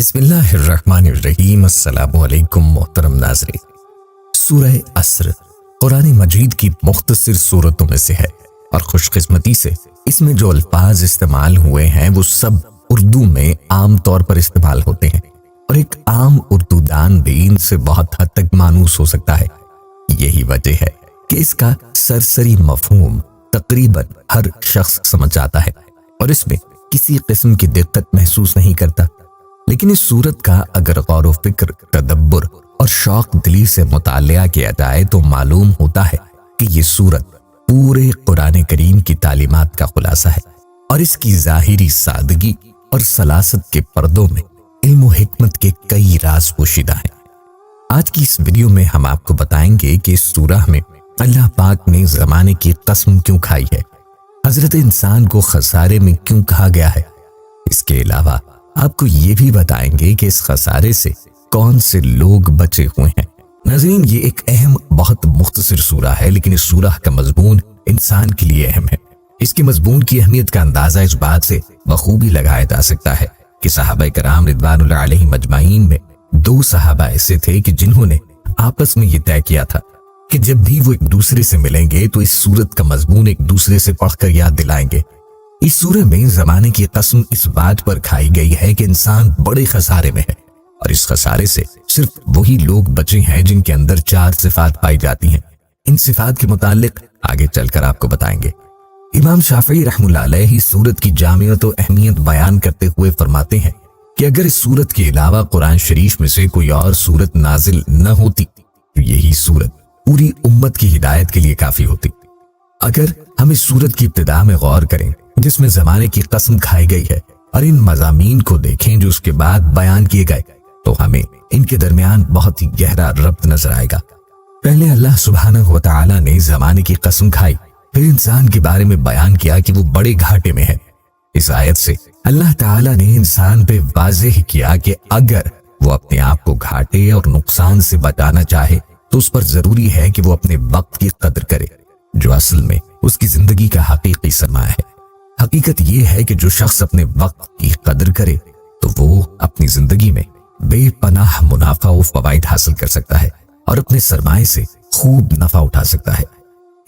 بسم اللہ الرحمن الرحیم۔ السلام علیکم محترم ناظرین۔ سورہ عصر قرآن مجید کی مختصر سورتوں میں سے ہے اور خوش قسمتی سے اس میں جو الفاظ استعمال ہوئے ہیں وہ سب اردو میں عام طور پر استعمال ہوتے ہیں اور ایک عام اردو دان بھی ان سے بہت حد تک مانوس ہو سکتا ہے۔ یہی وجہ ہے کہ اس کا سرسری مفہوم تقریباً ہر شخص سمجھ جاتا ہے اور اس میں کسی قسم کی دقت محسوس نہیں کرتا، لیکن اس سورت کا اگر غور و فکر، تدبر اور شوق دلی سے مطالعہ کیا جائے تو معلوم ہوتا ہے کہ یہ سورت پورے قرآن کریم کی تعلیمات کا خلاصہ ہے اور اس کی ظاہری سادگی اور سلاست کے پردوں میں علم و حکمت کے کئی راز پوشیدہ ہیں۔ آج کی اس ویڈیو میں ہم آپ کو بتائیں گے کہ اس سورہ میں اللہ پاک نے زمانے کی قسم کیوں کھائی ہے، حضرت انسان کو خسارے میں کیوں کہا گیا ہے۔ اس کے علاوہ آپ کو یہ بھی بتائیں گے کہ اس خسارے سے کون سے لوگ بچے ہوئے ہیں۔ ناظرین، یہ ایک اہم بہت مختصر سورہ ہے، لیکن اس سورہ کا مضمون انسان کے لیے اہم ہے۔ اس کے مضمون کی اہمیت کا اندازہ اس بات سے بخوبی لگایا جا سکتا ہے کہ صحابہ کرام رضوان اللہ علیہم اجمعین میں 2 صحابہ ایسے تھے کہ جنہوں نے آپس میں یہ طے کیا تھا کہ جب بھی وہ ایک دوسرے سے ملیں گے تو اس سورت کا مضمون ایک دوسرے سے پڑھ کر یاد دلائیں گے۔ اس سورہ میں زمانے کی قسم اس بات پر کھائی گئی ہے کہ انسان بڑے خسارے میں ہے اور اس خسارے سے صرف وہی لوگ بچے ہیں جن کے اندر 4 صفات پائی جاتی ہیں۔ ان صفات کے متعلق آگے چل کر آپ کو بتائیں گے۔ امام شافعی رحمہ اللہ علیہ اس سورت کی جامعیت و اہمیت بیان کرتے ہوئے فرماتے ہیں کہ اگر اس سورت کے علاوہ قرآن شریف میں سے کوئی اور سورت نازل نہ ہوتی تو یہی سورت پوری امت کی ہدایت کے لیے کافی ہوتی۔ اگر ہم اس سورت کی ابتدا میں غور کریں جس میں زمانے کی قسم کھائی گئی ہے اور ان مضامین کو دیکھیں جو اس کے بعد بیان کیے گئے تو ہمیں ان کے درمیان بہت ہی گہرا ربط نظر آئے گا۔ پہلے اللہ سبحانہ و تعالی نے زمانے کی قسم کھائی، پھر انسان کے بارے میں بیان کیا کہ وہ بڑے گھاٹے میں ہے۔ اس آیت سے اللہ تعالی نے انسان پہ واضح کیا کہ اگر وہ اپنے آپ کو گھاٹے اور نقصان سے بچانا چاہے تو اس پر ضروری ہے کہ وہ اپنے وقت کی قدر کرے، جو اصل میں اس کی زندگی کا حقیقی سرمایہ ہے۔ حقیقت یہ ہے کہ جو شخص اپنے وقت کی قدر کرے تو وہ اپنی زندگی میں بے پناہ منافع و فوائد حاصل کر سکتا ہے اور اپنے سرمایے سے خوب نفع اٹھا سکتا ہے۔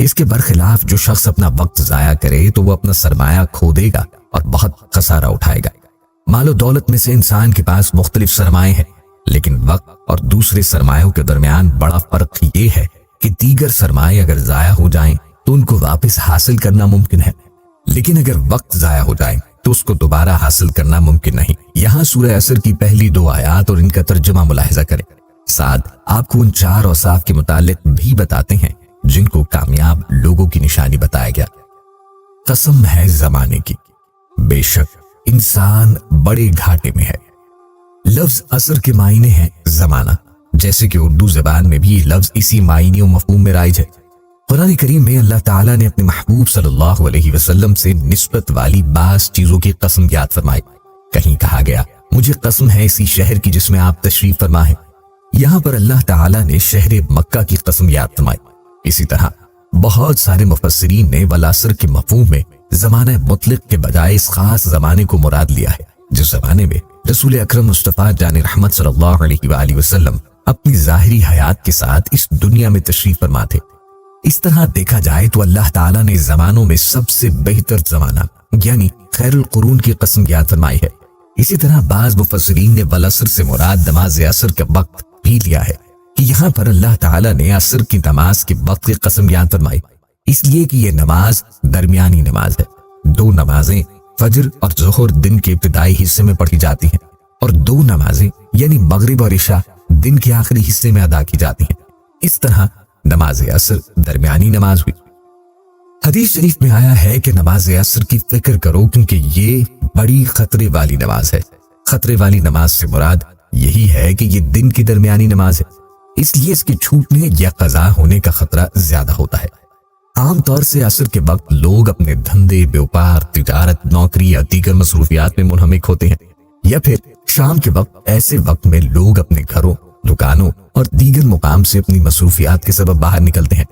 اس کے برخلاف جو شخص اپنا وقت ضائع کرے تو وہ اپنا سرمایہ کھو دے گا اور بہت خسارہ اٹھائے گا۔ مال و دولت میں سے انسان کے پاس مختلف سرمایے ہیں، لیکن وقت اور دوسرے سرمایوں کے درمیان بڑا فرق یہ ہے کہ دیگر سرمایے اگر ضائع ہو جائیں تو ان کو واپس حاصل کرنا ممکن ہے، لیکن اگر وقت ضائع ہو جائے تو اس کو دوبارہ حاصل کرنا ممکن نہیں۔ یہاں سورہ عصر کی پہلی 2 آیات اور ان کا ترجمہ ملاحظہ کریں۔ ساتھ آپ کو ان 4 اوصاف کے متعلق بھی بتاتے ہیں جن کو کامیاب لوگوں کی نشانی بتایا گیا۔ قسم ہے زمانے کی، بے شک انسان بڑے گھاٹے میں ہے۔ لفظ عصر کے معنی ہے زمانہ، جیسے کہ اردو زبان میں بھی یہ لفظ اسی معنی و مفہوم میں رائج ہے۔ قرآن کریم میں اللہ تعالیٰ نے اپنے محبوب صلی اللہ علیہ وسلم سے نسبت والی بعض چیزوں کی قسم یاد فرمائی۔ کہیں کہا گیا مجھے قسم ہے اسی شہر کی جس میں آپ تشریف فرما ہیں۔ یہاں پر اللہ تعالیٰ نے شہر مکہ کی قسم یاد فرمائی۔ اسی طرح بہت سارے مفسرین نے والعصر کے مفہوم میں زمانہ مطلق کے بجائے اس خاص زمانے کو مراد لیا ہے جس زمانے میں رسول اکرم مصطفیٰ جان رحمت صلی اللہ علیہ وآلہ وسلم اپنی ظاہری حیات کے ساتھ اس دنیا میں تشریف فرما تھے۔ اس طرح دیکھا جائے تو اللہ تعالیٰ نے زمانوں میں سب سے بہتر زمانہ یعنی خیر القرون کی قسم یاد فرمائی ہے۔ اسی طرح بعض مفسرین نے والعصر سے مراد نماز عصر کا وقت بھی لیا ہے کہ یہاں پر اللہ تعالیٰ نے عصر کی نماز کے وقت کی قسم یاد فرمائی، اس لیے کہ یہ نماز درمیانی نماز ہے۔ 2 نمازیں فجر اور ظہر دن کے ابتدائی حصے میں پڑھی جاتی ہیں اور 2 نمازیں یعنی مغرب اور عشاء دن کے آخری حصے میں ادا کی جاتی ہیں۔ اس طرح نماز عصر درمیانی نماز ہوئی۔ حدیث شریف میں آیا ہے کہ نماز عصر کی فکر کرو کیونکہ یہ بڑی خطرے والی نماز ہے۔ خطرے والی نماز سے مراد یہی ہے کہ یہ دن کی درمیانی نماز ہے، اس لیے اس کے چھوٹنے یا قضا ہونے کا خطرہ زیادہ ہوتا ہے۔ عام طور سے عصر کے وقت لوگ اپنے دھندے، بیوپار، تجارت، نوکری یا دیگر مصروفیات میں منہمک ہوتے ہیں، یا پھر شام کے وقت ایسے وقت میں لوگ اپنے گھروں، دکانوں اور دیگر مقام سے اپنی مصروفیات کے سبب باہر نکلتے ہیں۔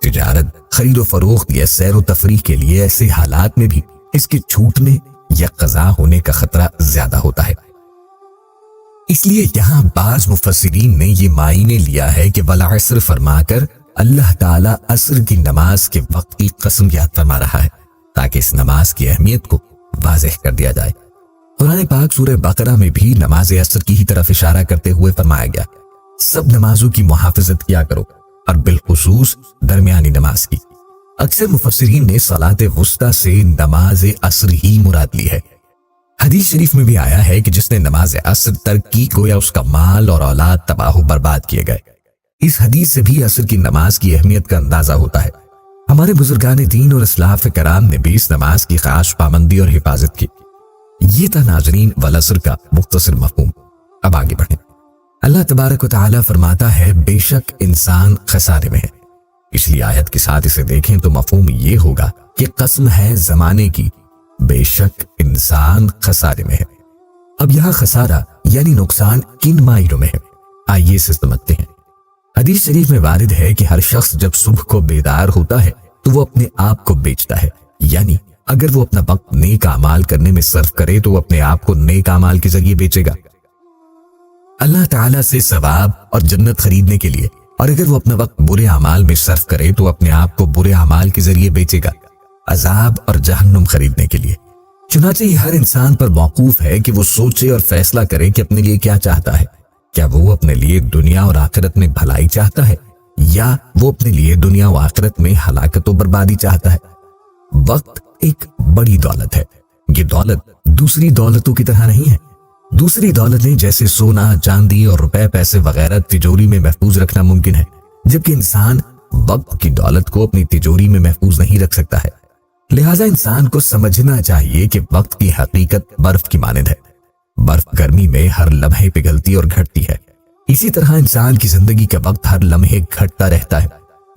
تجارت، خرید و فروخت یا سیر و تفریح کے لیے ایسے حالات میں بھی اس کے چھوٹنے یا قضا ہونے کا خطرہ زیادہ ہوتا ہے۔ اس لیے یہاں بعض مفسرین نے یہ معنی لیا ہے کہ والعصر فرما کر اللہ تعالیٰ عصر کی نماز کے وقت کی قسم یاد فرما رہا ہے تاکہ اس نماز کی اہمیت کو واضح کر دیا جائے۔ قرآن پاک سورہ بقرہ میں بھی نماز عصر کی ہی طرف اشارہ کرتے ہوئے فرمایا گیا، سب نمازوں کی محافظت کیا کرو اور بالخصوص درمیانی نماز کی۔ اکثر مفسرین نے صلاۃ وسطیٰ سے نماز عصر ہی مراد لی ہے۔ حدیث شریف میں بھی آیا ہے کہ جس نے نماز عصر ترک کی گویا اس کا مال اور اولاد تباہ و برباد کیے گئے۔ اس حدیث سے بھی عصر کی نماز کی اہمیت کا اندازہ ہوتا ہے۔ ہمارے بزرگان دین اور اسلاف کرام نے بھی اس نماز کی خاص پابندی اور حفاظت کی۔ یہ تھا ناظرین والعصر کا مختصر مفہوم۔ اب آگے بڑھیں۔ اللہ تبارک و تعالیٰ فرماتا ہے بے شک انسان خسارے میں ہے۔ پچھلی آیت کے ساتھ اسے دیکھیں تو مفہوم یہ ہوگا کہ قسم ہے زمانے کی، بے شک انسان خسارے میں ہے۔ اب یہاں خسارہ یعنی نقصان کن معنیوں میں ہے، آئیے اسے سمجھتے ہیں۔ حدیث شریف میں وارد ہے کہ ہر شخص جب صبح کو بیدار ہوتا ہے تو وہ اپنے آپ کو بیچتا ہے، یعنی اگر وہ اپنا وقت نیک اعمال کرنے میں صرف کرے تو وہ اپنے آپ کو نیک اعمال کے ذریعے بیچے گا اللہ تعالیٰ سے ثواب اور جنت خریدنے کے لیے، اور اگر وہ اپنا وقت برے اعمال میں صرف کرے تو اپنے آپ کو برے اعمال کے ذریعے بیچے گا عذاب اور جہنم خریدنے کے لیے۔ چنانچہ یہ ہر انسان پر موقوف ہے کہ وہ سوچے اور فیصلہ کرے کہ اپنے لیے کیا چاہتا ہے۔ کیا وہ اپنے لیے دنیا اور آخرت میں بھلائی چاہتا ہے یا وہ اپنے لیے دنیا و آخرت میں ہلاکت و بربادی چاہتا ہے؟ وقت ایک بڑی دولت ہے۔ یہ دولت دوسری دولتوں کی طرح نہیں ہے۔ دوسری دولتیں جیسے سونا، چاندی اور روپے پیسے وغیرہ تجوری میں محفوظ رکھنا ممکن ہے، جبکہ انسان وقت کی دولت کو اپنی تجوری میں محفوظ نہیں رکھ سکتا ہے۔ لہٰذا انسان کو سمجھنا چاہیے کہ وقت کی حقیقت برف کی مانند ہے۔ برف گرمی میں ہر لمحے پگھلتی اور گھٹتی ہے، اسی طرح انسان کی زندگی کا وقت ہر لمحے گھٹتا رہتا ہے۔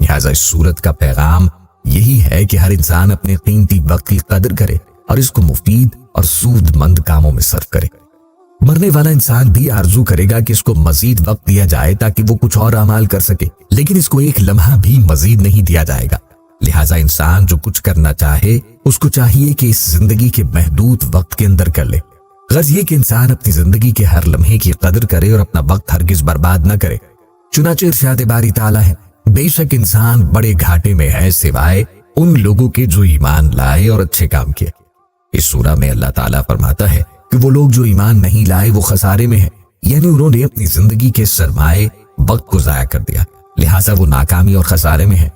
لہٰذا اس سورت کا پیغام یہی ہے کہ ہر انسان اپنے قیمتی وقت کی قدر کرے اور اس کو مفید اور سود مند کاموں میں صرف کرے۔ مرنے والا انسان بھی آرزو کرے گا کہ اس کو مزید وقت دیا جائے تاکہ وہ کچھ اور اعمال کر سکے، لیکن اس کو ایک لمحہ بھی مزید نہیں دیا جائے گا۔ لہٰذا انسان جو کچھ کرنا چاہے اس کو چاہیے کہ اس زندگی کے محدود وقت کے اندر کر لے۔ غرض یہ کہ انسان اپنی زندگی کے ہر لمحے کی قدر کرے اور اپنا وقت ہرگز برباد نہ کرے۔ چنانچہ ارشاد باری تعالیٰ ہے، بے شک انسان بڑے گھاٹے میں ہے سوائے ان لوگوں کے جو ایمان لائے اور اچھے کام کیے۔ اس سورہ میں اللہ تعالیٰ فرماتا ہے کہ وہ لوگ جو ایمان نہیں لائے وہ خسارے میں ہیں، یعنی انہوں نے اپنی زندگی کے سرمائے وقت کو ضائع کر دیا، لہٰذا وہ ناکامی اور خسارے میں ہیں۔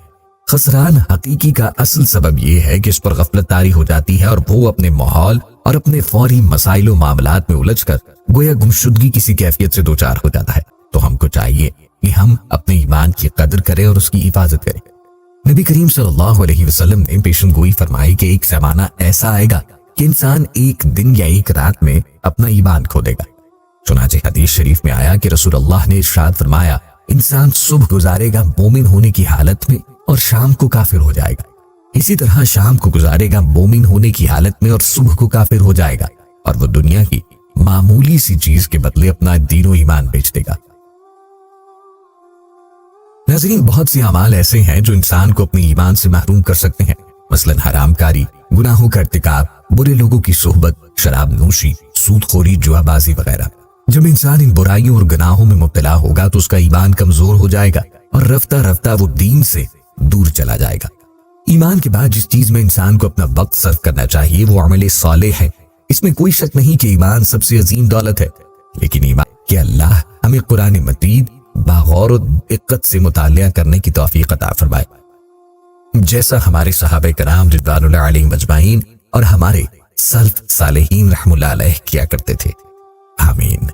خسران حقیقی کا اصل سبب یہ ہے کہ اس پر غفلت طاری ہو جاتی ہے اور وہ اپنے ماحول اور اپنے فوری مسائل و معاملات میں الجھ کر گویا گمشدگی کسی کیفیت سے دوچار ہو جاتا ہے۔ تو ہم کو چاہیے کہ ہم اپنے ایمان کی قدر کریں اور اس کی حفاظت کریں۔ نبی کریم صلی اللہ علیہ وسلم نے پیشن گوئی فرمائی کہ ایک زمانہ ایسا آئے گا کہ انسان ایک دن یا ایک رات میں اپنا ایمان کھو دے گا۔ چنانچہ حدیث شریف میں آیا کہ رسول اللہ نے ارشاد فرمایا، انسان صبح گزارے گا مومن ہونے کی حالت میں اور شام کو کافر ہو جائے گا، اسی طرح شام کو گزارے گا مومن ہونے کی حالت میں اور صبح کو کافر ہو جائے گا، اور وہ دنیا کی معمولی سی چیز کے بدلے اپنا دین و ایمان بیچ دے گا۔ ناظرین، بہت سے اعمال ایسے ہیں جو انسان کو اپنے ایمان سے محروم کر سکتے ہیں، مثلا حرام کاری، گناہوں کا ارتکاب، برے لوگوں کی صحبت، شراب نوشی، سود خوری، جوا بازی وغیرہ۔ جب انسان ان برائیوں اور گناہوں میں مبتلا ہوگا تو اس کا ایمان کمزور ہو جائے گا اور رفتہ رفتہ وہ دین سے دور چلا جائے گا۔ ایمان کے بعد جس چیز میں انسان کو اپنا وقت صرف کرنا چاہیے وہ عمل صالح ہے۔ اس میں کوئی شک نہیں کہ ایمان سب سے عظیم دولت ہے، لیکن ایمان کہ اللہ ہمیں قرآن مجید باغور و دقت سے مطالعہ کرنے کی توفیق عطا فرمائے، جیسا ہمارے صحابہ کرام رضوان اللہ علیہم اجمعین اور ہمارے سلف صالحین رحم اللہ علیہ کیا کرتے تھے۔ آمین۔